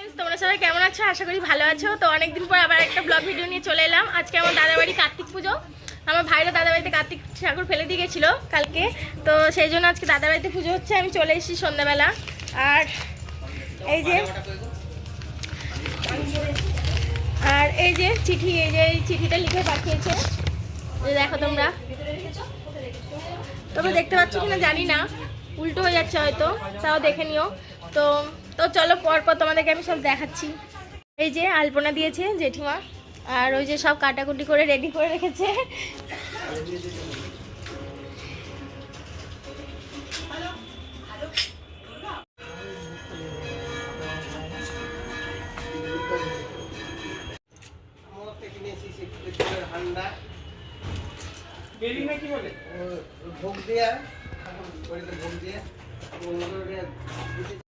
Friends, তোমরা সবাই কেমন আছো? আশা করি ভালো আছো। তো অনেকদিন পর আবার একটা ব্লগ ভিডিও নিয়ে চলে এলাম। আজকে আমার দাদার বাড়ি কার্তিক পুজো। আমার ভাইরা দাদার বাড়িতে কার্তিক ঠাকুর ফেলে দিয়ে গেছিলো কালকে, তো সেই জন্য আজকে দাদার বাড়িতে পুজো হচ্ছে। আমি চলে এসেছি সন্ধ্যাবেলা। আর এই যে চিঠি, এই যে এই চিঠিটা লিখে পাঠিয়েছে, দেখো তোমরা দেখতে পাচ্ছ কিনা জানি না, উল্টো হয়ে যাচ্ছে হয়তো, তাও দেখে নিও। তো তো চলো পরপর তোমাদেরকে আমি সব দেখাচ্ছি। এই যে আলপনা দিয়েছে জেঠিমা, আর ওই যে সব কাটাকুটি করে রেডি করে রেখেছে।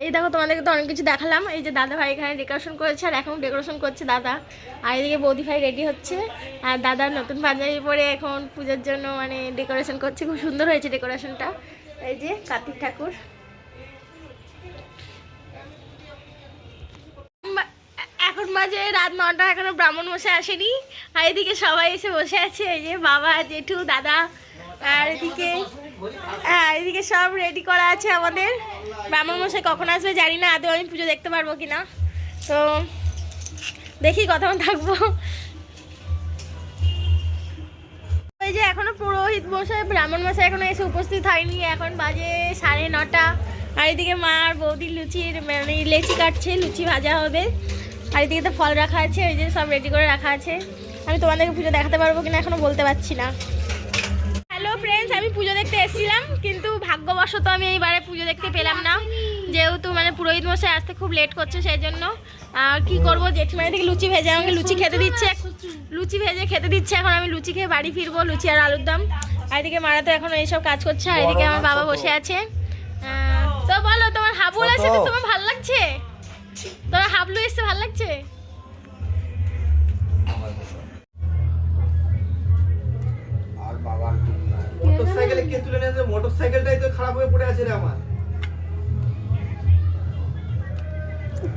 এই দেখো তোমাদেরকে তো অনেক কিছু দেখালাম। এই যে দাদা ভাই এখানে ডেকোরেশন করেছে, আর এখন ডেকোরেশন করছে দাদা। আর এদিকে বৌদি ভাই রেডি হচ্ছে, আর দাদা নতুন পাঞ্জাবি পরে এখন পুজোর জন্য মানে ডেকোরেশন করছে। খুব সুন্দর হয়েছে ডেকোরেশনটা। এই যে কার্তিক ঠাকুর। এখন বাজে রাত 9টা, এখনো ব্রাহ্মণ মশাই আসেনি। আর এদিকে সবাই এসে বসে আছে, এই যে বাবা, জেঠু, দাদা। আর এদিকে সব রেডি করা আছে আমাদের। ব্রাহ্মণ মশাই কখন আসবে জানি না, আদৌ আমি পুজো দেখতে পারবো কিনা। তো দেখি কতক্ষণ থাকবো। এই যে এখনো পুরোহিত মশাই, ব্রাহ্মণ মশাই এখনো এসে উপস্থিত হয়নি। এখন বাজে 9:30। আর এদিকে মা আর বৌদি লুচির মানে লেচি কাটছে, লুচি ভাজা হবে। আর এদিকে তো ফল রাখা আছে, ওই যে সব রেডি করে রাখা আছে। আমি তোমাদেরকে পুজো দেখাতে পারবো কিনা এখনো বলতে পারছি না। হ্যালো ফ্রেন্ডস, আমি পুজো দেখতে এসেছিলাম, কিন্তু ভাগ্যবশত আমি এইবারে পুজো দেখতে পেলাম না, যেহেতু মানে পুরোহিত মশাই আসতে খুব লেট করছে, সেই জন্য। আর কি করবো, জেঠিমা থেকে লুচি ভেজে আমাকে লুচি খেতে দিচ্ছে, লুচি ভেজে খেতে দিচ্ছে। এখন আমি লুচি খেয়ে বাড়ি ফিরবো, লুচি আর আলুর দম। আর এদিকে মারা তো এখন এইসব কাজ করছে, আর এদিকে আমার বাবা বসে আছে। তো বলো, তোমার হাবুল আছে তো তোমার ভালো লাগছে? তোমার হাবলু এসছে ভালো লাগছে? মোটরসাইকেলে কে তুলে নিয়ে যাবে? মোটরসাইকেলটাই তো খারাপ হয়ে পড়ে আছে রে আমার।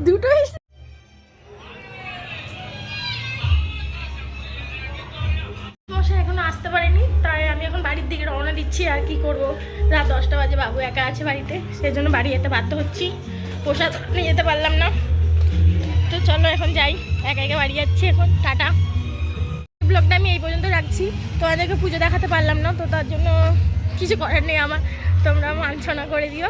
দুটোই মশাই এখনো আসতে পারেনি, তাই আমি এখন বাড়ির দিকে রওনা দিচ্ছি। আর কি করব, রাত 10টা বাজে, বাবু একা আছে বাড়িতে, সেই জন্য বাড়ি যেতে বাধ্য হচ্ছি। প্রসাদ নিয়ে যেতে পারলাম না। তো চলো এখন যাই, একা একা বাড়ি যাচ্ছি এখন। টাটা। ব্লগটা আমি এই পর্যন্ত রাখছি। তোমাদেরকে পুজো দেখাতে পারলাম না, তো তার জন্য কিছু করার নেই আমার, তোমরা মানছনা করে দিও।